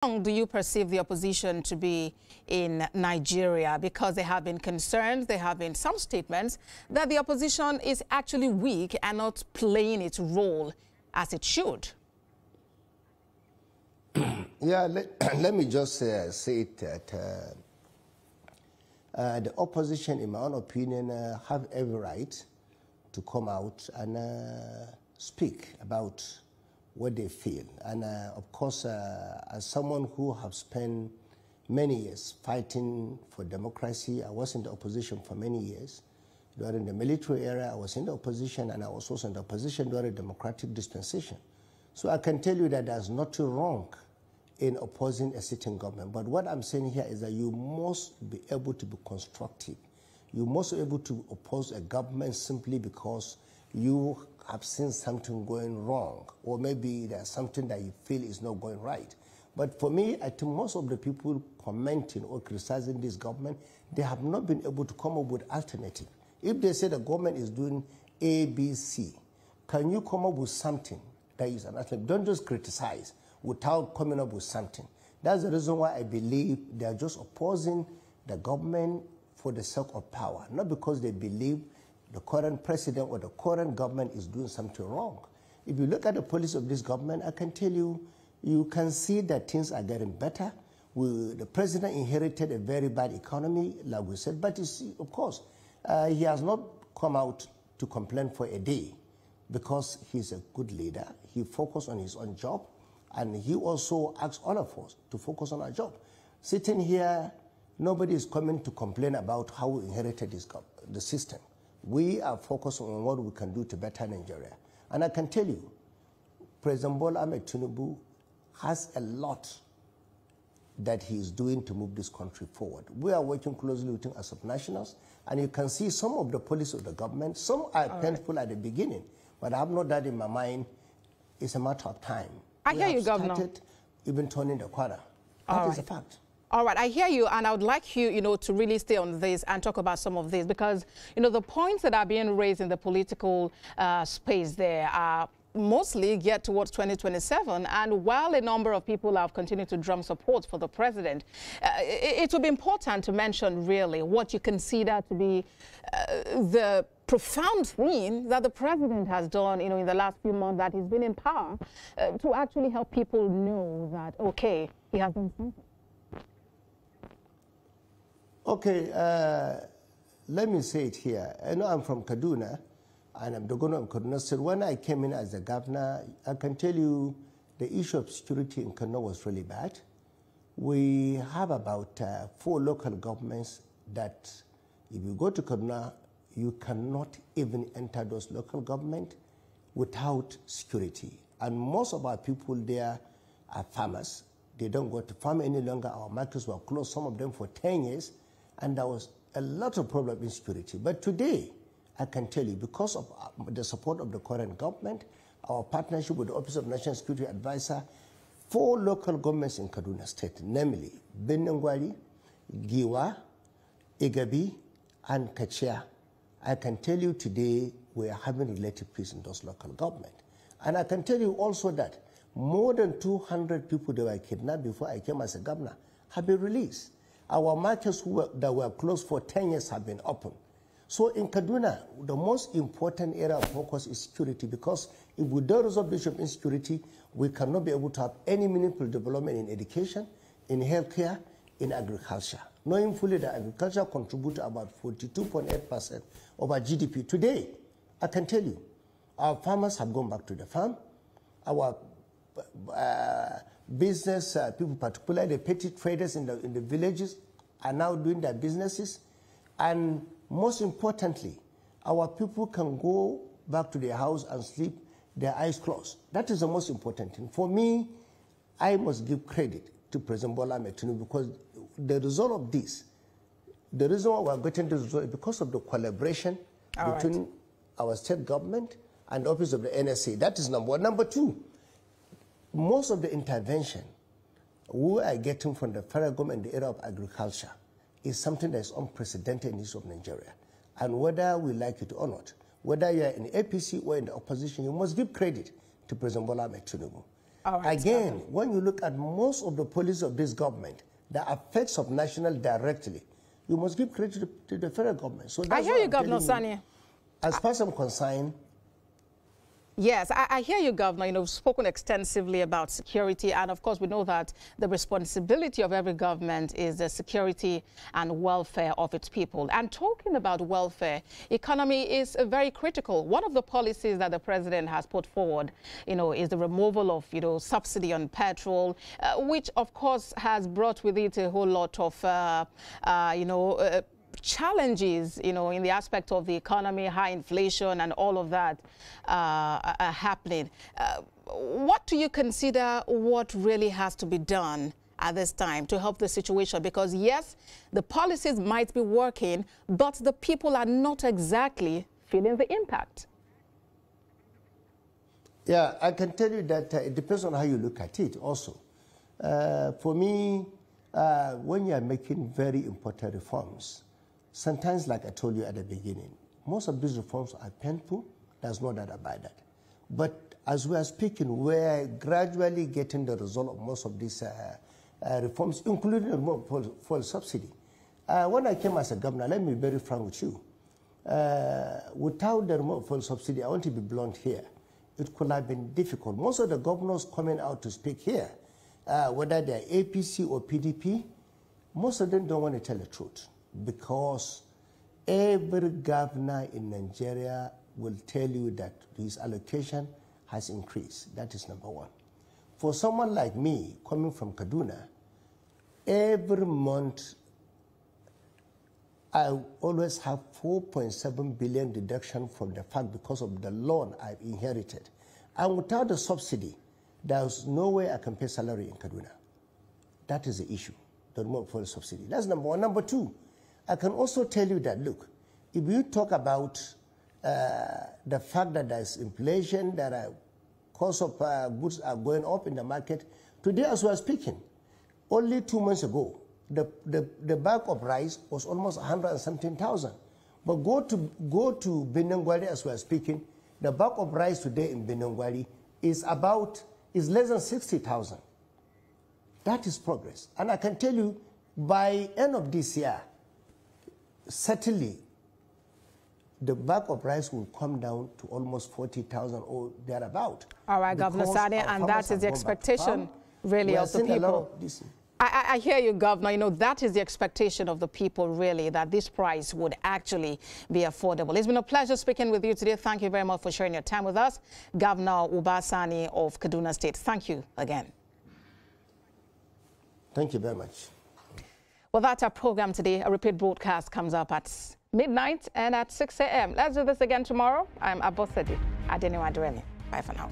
long do you perceive the opposition to be in Nigeria? Because there have been concerns, there have been some statements that the opposition is actually weak and not playing its role as it should. Yeah, let me just say it that the opposition, in my own opinion, have every right to come out and speak about what they feel. And of course, as someone who have spent many years fighting for democracy, I was in the opposition for many years. During the military era, I was in the opposition, and I was also in the opposition during the democratic dispensation. So I can tell you that there's nothing wrong in opposing a sitting government. But what I'm saying here is that you must be able to be constructive. You must be able to oppose a government simply because you have seen something going wrong, or maybe there's something that you feel is not going right. But for me, I think most of the people commenting or criticizing this government, they have not been able to come up with alternative. If they say the government is doing A, B, C, can you come up with something that is an alternative? Don't just criticize without coming up with something. That's the reason why I believe they are just opposing the government for the sake of power, not because they believe the current president or the current government is doing something wrong. If you look at the policy of this government, I can tell you, you can see that things are getting better. The president inherited a very bad economy, like we said, but you see, of course, he has not come out to complain for a day because he's a good leader. He focused on his own job, and he also asked all of us to focus on our job. Sitting here, nobody is coming to complain about how we inherited the system. We are focused on what we can do to better Nigeria. And I can tell you, President Bola Ahmed Tinubu has a lot that he is doing to move this country forward. We are working closely with him as of nationals, and you can see some of the policies of the government. Some are painful at the beginning, but I have no doubt in my mind it's a matter of time. I hear you, Governor. Started even turning the corner. That is a fact. All right, I hear you, and I would like you, to really stay on this and talk about some of this, because, the points that are being raised in the political space there are mostly geared towards 2027, and while a number of people have continued to drum support for the president, it would be important to mention really what you consider to be the profound thing that the president has done, in the last few months that he's been in power, to actually help people know that, okay, he has done something. Okay, let me say it here. I know I'm from Kaduna, and I'm the governor of Kaduna. So when I came in as the governor, I can tell you the issue of security in Kaduna was really bad. We have about 4 local governments that, if you go to Kaduna, you cannot even enter those local governments without security. And most of our people there are farmers. They don't go to farm any longer. Our markets were closed, some of them for 10 years. And there was a lot of problem in security. But today, I can tell you, because of the support of the current government, our partnership with the Office of National Security Advisor, 4 local governments in Kaduna State, namely Benengwari, Giwa, Igabi, and Kachia, I can tell you today we are having relative peace in those local governments. And I can tell you also that more than 200 people that were kidnapped before I came as a governor have been released. Our markets that were closed for 10 years have been opened. So in Kaduna, the most important area of focus is security, because if we don't resolve the issue of insecurity, we cannot be able to have any meaningful development in education, in healthcare, in agriculture. Knowing fully that agriculture contributes about 42.8% of our GDP. Today, I can tell you, our farmers have gone back to the farm. Our business people, particularly the petty traders in the villages, are now doing their businesses. And most importantly, our people can go back to their house and sleep their eyes closed. That is the most important thing. For me, I must give credit to President Bola Ahmed Tinubu, because the result of this, the reason why we are getting this result is because of the collaboration between our state government and the Office of the NSA. That is number one. Number two, most of the intervention we are getting from the federal government in the area of agriculture is something that is unprecedented in the history of Nigeria. And whether we like it or not, whether you are in APC or in the opposition, you must give credit to President Bola Ahmed Tinubu. All right, again, when you look at most of the policies of this government, the effects of national directly, you must give credit to the federal government. So that's I hear you, Governor Sani. As far as I'm concerned, yes, I hear you, Governor. You know, we've spoken extensively about security, and of course, we know that the responsibility of every government is the security and welfare of its people. And talking about welfare, economy is very critical. One of the policies that the president has put forward, you know, is the removal of, you know, subsidy on petrol, which of course has brought with it a whole lot of, challenges, you know, in the aspect of the economy, high inflation and all of that happening. What do you consider what really has to be done at this time to help the situation? Because yes, the policies might be working, but the people are not exactly feeling the impact. Yeah, I can tell you that it depends on how you look at it also. For me, when you are making very important reforms, sometimes, like I told you at the beginning, most of these reforms are painful. There's no doubt about that. But as we are speaking, we're gradually getting the result of most of these reforms, including the fuel subsidy. When I came as a governor, let me be very frank with you. Without the remote fuel subsidy, I want to be blunt here, it could have been difficult. Most of the governors coming out to speak here, whether they're APC or PDP, most of them don't want to tell the truth, because every governor in Nigeria will tell you that his allocation has increased. That is number one. For someone like me, coming from Kaduna, every month I always have 4.7 billion deduction from the fact because of the loan I've inherited. And without the subsidy, there's no way I can pay salary in Kaduna. That is the issue, the remote fuel subsidy. That's number one. Number two, I can also tell you that, look, if you talk about the fact that there's inflation, that cost of goods are going up in the market, today as we are speaking, only 2 months ago, the bag of rice was almost 117,000. But go to Benengwari as we are speaking, the bag of rice today in Benengwari is less than 60,000. That is progress. And I can tell you, by end of this year, certainly the bag of rice will come down to almost 40,000 or thereabout. All right, Governor Sani, and that is the expectation really of the people. I hear you, Governor. You know, that is the expectation of the people, really, that this price would actually be affordable. It's been a pleasure speaking with you today. Thank you very much for sharing your time with us. Governor Uba Sani of Kaduna State, thank you again. Thank you very much. Well, that's our program today. A repeat broadcast comes up at midnight and at 6 a.m. Let's do this again tomorrow. I'm Uba Sani. Bye for now.